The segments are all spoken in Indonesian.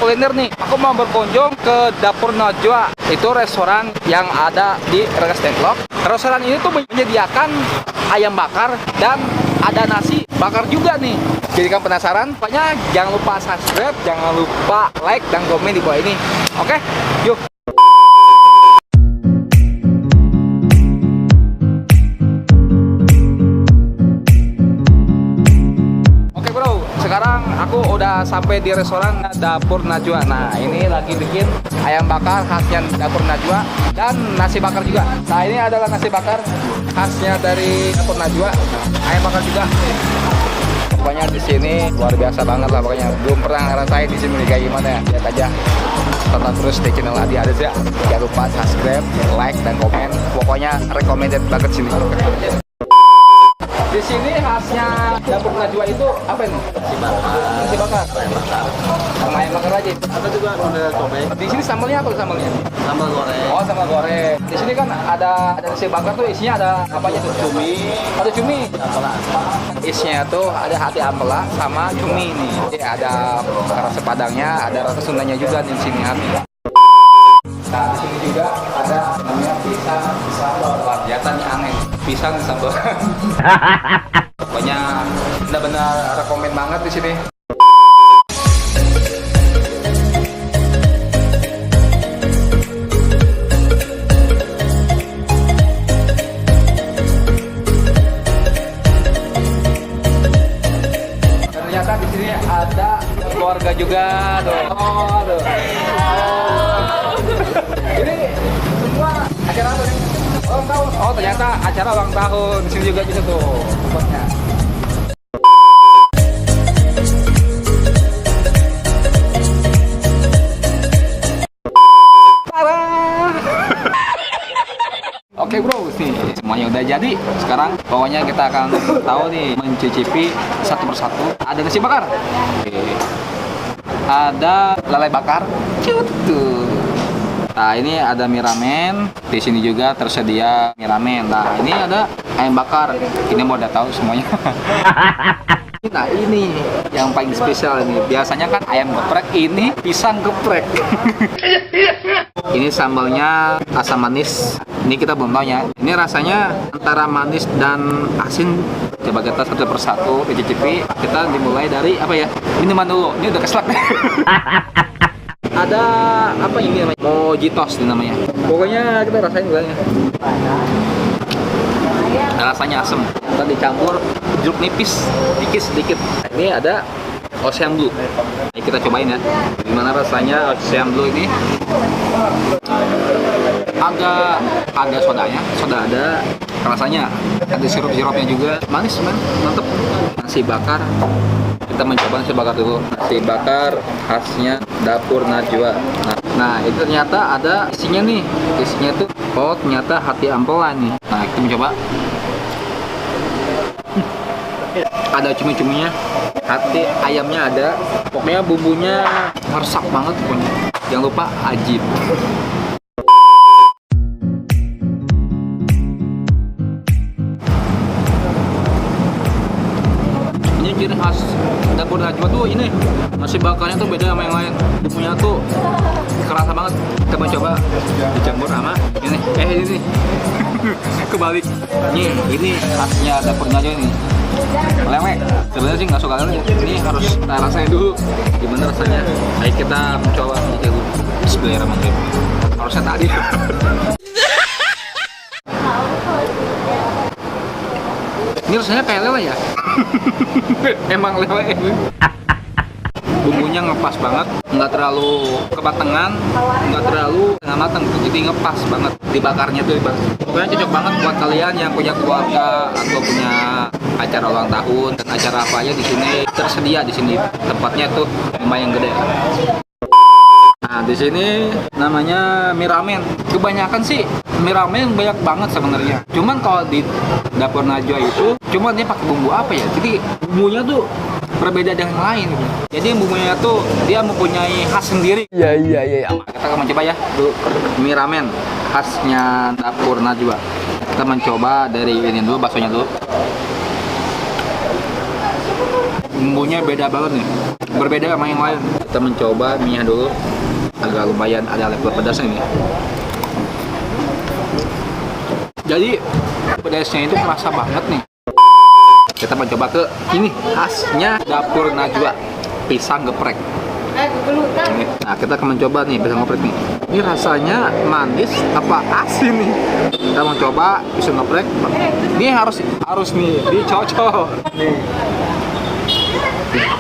kuliner nih. Aku mau berkunjung ke Dapur Najwa. Itu restoran yang ada di Rengas Dengklok. Restoran ini tuh menyediakan ayam bakar dan ada nasi bakar juga nih. Jadi kamu penasaran? Pokoknya jangan lupa subscribe, jangan lupa like dan komen di bawah ini. Oke, yuk. Sekarang aku udah sampai di restoran Dapur Najwa. Nah, ini lagi bikin ayam bakar khasnya Dapur Najwa dan nasi bakar juga. Nah, ini adalah nasi bakar khasnya dari Dapur Najwa. Ayam bakar juga. Pokoknya di sini luar biasa banget lah pokoknya. Belum pernah ngerasain di sini kayak gimana ya. Lihat aja. Tonton terus di channel Adi Adeza. Jangan lupa subscribe, like dan komen. Pokoknya recommended banget sini. Di sini khasnya Dapur Najwa itu apa nih? Nasi bakar. Sama ayam bakar aja. Ada juga model cobek. Di sini sambalnya apa sambalnya? Sambal goreng. Oh, sambal goreng. Di sini kan ada nasi bakar tuh isinya ada apa aja tuh? Cumi. Ada cumi. Ampela. Isinya tuh ada hati ampela sama cumi nih. Jadi ada rasa Padangnya, ada rasa Sundanya juga di sini hati. Nah, di sini juga ada namanya pisang sambal. Wah, kelihatannya aneh. Pisang sambal. Pokoknya benar-benar rekomen banget di sini. Ternyata di sini ada keluarga juga tuh. Oh, tuh. Ini semua acara apa nih? Ulang tahun. Oh, ternyata acara ulang tahun. Di sini juga gitu tuh tempatnya. Oke bro, nih semuanya udah jadi. Sekarang pokoknya kita akan tahu nih mencicipi satu persatu. Ada nasi bakar. Oke. Ada lele bakar. Cute tuh. Nah, ini ada mie ramen. Di sini juga tersedia mie ramen. Nah, ini ada ayam bakar. Ini mau udah tahu semuanya. Nah, ini yang paling spesial ini. Biasanya kan ayam geprek, ini pisang geprek. Ini sambalnya asam manis. Ini kita belum tahu ya. Ini rasanya antara manis dan asin. Coba kita satu persatu dicicipi. Kita dimulai dari apa ya? Minuman dulu. Ini udah keselak. Ada apa ini namanya? Mojitos ini namanya. Pokoknya kita rasain dulu ya. Rasanya asam. Kita dicampur jeruk nipis, sedikit. Ini ada Ocean Blue. Ini kita cobain ya. Gimana rasanya Ocean Blue ini? Agak ada sodanya, soda ada. Rasanya ada sirup-sirupnya juga. Manis man, mantep. Nasi bakar. Kita mencoba nasi bakar dulu. Nasi bakar khasnya Dapur Najwa. Nah, itu ternyata ada isinya nih. Isinya tuh, oh ternyata hati ampela nih. Nah, kita mencoba. Ada cumi-cuminya, hati ayamnya ada. Pokoknya bumbunya meresap banget pokoknya. Jangan lupa ajib. Ini ciri khas Dapur Najwa tuh ini nasi bakarnya tuh beda sama yang lain. Bumbunya tuh kerasa banget. Kita mencoba dicampur sama ini. Ini kebalik. Ini khasnya Dapur Najwa ini. Lele. Sebenarnya sih nggak suka lele. Ini harus kita rasain dulu. Gimana rasanya? Ayo kita mencoba dulu. Bismillahirrahmanirrahim. Harusnya tadi. Ini rasanya kayak lele ya? Emang lele. Bumbunya ngepas banget, nggak terlalu kebatengan, nggak terlalu tengah matang, jadi ngepas banget. Dibakarnya tuh, pokoknya cocok banget buat kalian yang punya keluarga atau punya acara ulang tahun dan acara apa aja di sini tersedia di sini. Tempatnya tuh lumayan gede. Nah, di sini namanya mie ramen. Kebanyakan sih mie ramen banyak banget sebenarnya. Cuman kalau di Dapur Najwa itu, cuman dia pakai bumbu apa ya? Jadi bumbunya tuh berbeda dengan yang lain gitu. Jadi bumbunya tuh dia mempunyai khas sendiri. Iya. Kita akan mencoba ya dulu mie ramen khasnya Dapur Najwa. Kita mencoba dari ini dulu, baksonya dulu. bumbunya beda banget nih, berbeda sama yang lain. Kita mencoba mie dulu, agak lumayan ada level pedasnya nih. Jadi pedasnya itu kerasa banget nih. Kita mencoba ke ini khasnya dapur Najwa, pisang geprek. Nah, kita akan mencoba nih pisang geprek nih. Ini rasanya manis apa asin nih? Kita mau coba pisang geprek. Ini harus nih dicocok nih.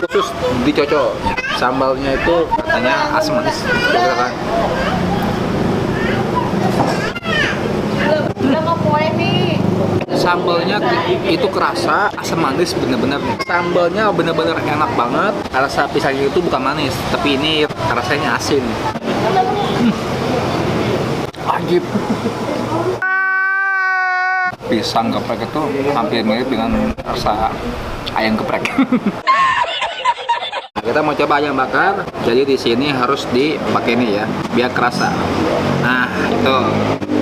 Khusus dicocok. Sambalnya itu katanya asam manis. Kita kan. Sambalnya itu kerasa asam manis bener-bener. Sambalnya bener-bener enak banget. Rasa pisangnya itu bukan manis, tapi ini rasanya asin. Ajib. Pisang geprek itu hampir mirip dengan rasa ayam geprek. Nah, kita mau coba ayam bakar. Jadi di sini harus dipakai ini ya, biar kerasa. Nah, itu.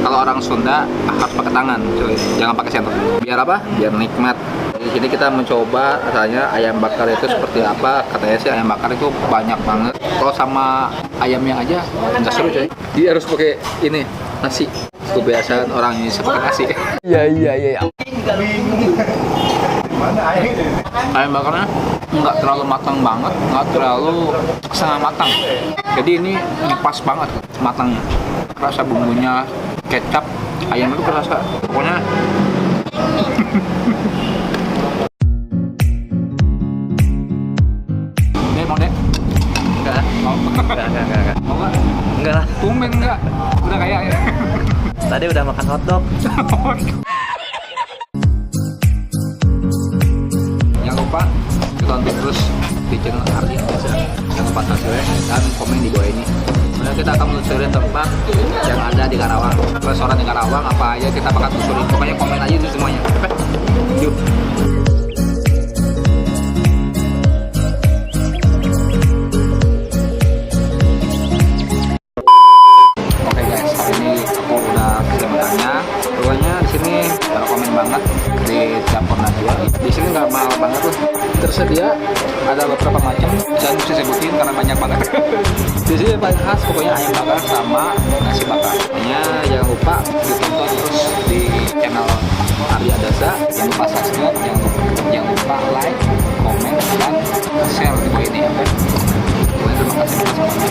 Kalau orang Sunda harus pakai tangan, cuy. Jangan pakai sendok. Biar apa? Biar nikmat. Di sini kita mencoba rasanya ayam bakar itu seperti apa. Katanya sih ayam bakar itu banyak banget. Kalau sama ayamnya aja nggak seru, cuy. Dia harus pakai ini nasi. Kebiasaan orang ini pakai nasi. Iya. Ayam bakarnya nggak terlalu matang banget, nggak terlalu setengah matang. Jadi ini pas banget matangnya. Rasa bumbunya, kecap, ayam itu kerasa. Pokoknya Dek, mau Dek? Enggak. Mau? Enggak. Mau nggak? Enggak lah. Tumben nggak? Udah kayak ya? Tadi udah makan hotdog. Jangan lupa tonton terus di channel Ardi Biasa. Jangan lupa subscribe dan komen di bawah ini. Kemudian kita akan menelusuri tempat yang ada di Karawang. Restoran di Karawang apa aja kita bakal telusuri. Pokoknya komen aja itu semuanya. Oke? Yuk. Oke guys, hari ini aku udah selesai makannya. Pokoknya di sini komen banget di dapur Najwa. Di sini nggak mahal banget tuh. Tersedia ada beberapa macam, saya bisa sebutin karena banyak banget. Di sini paling khas pokoknya ayam bakar sama nasi bakar. Hanya jangan lupa ditonton terus di channel Arya Dasa. Jangan lupa subscribe, jangan lupa like, komen dan share video ini. Oke? Terima kasih semuanya.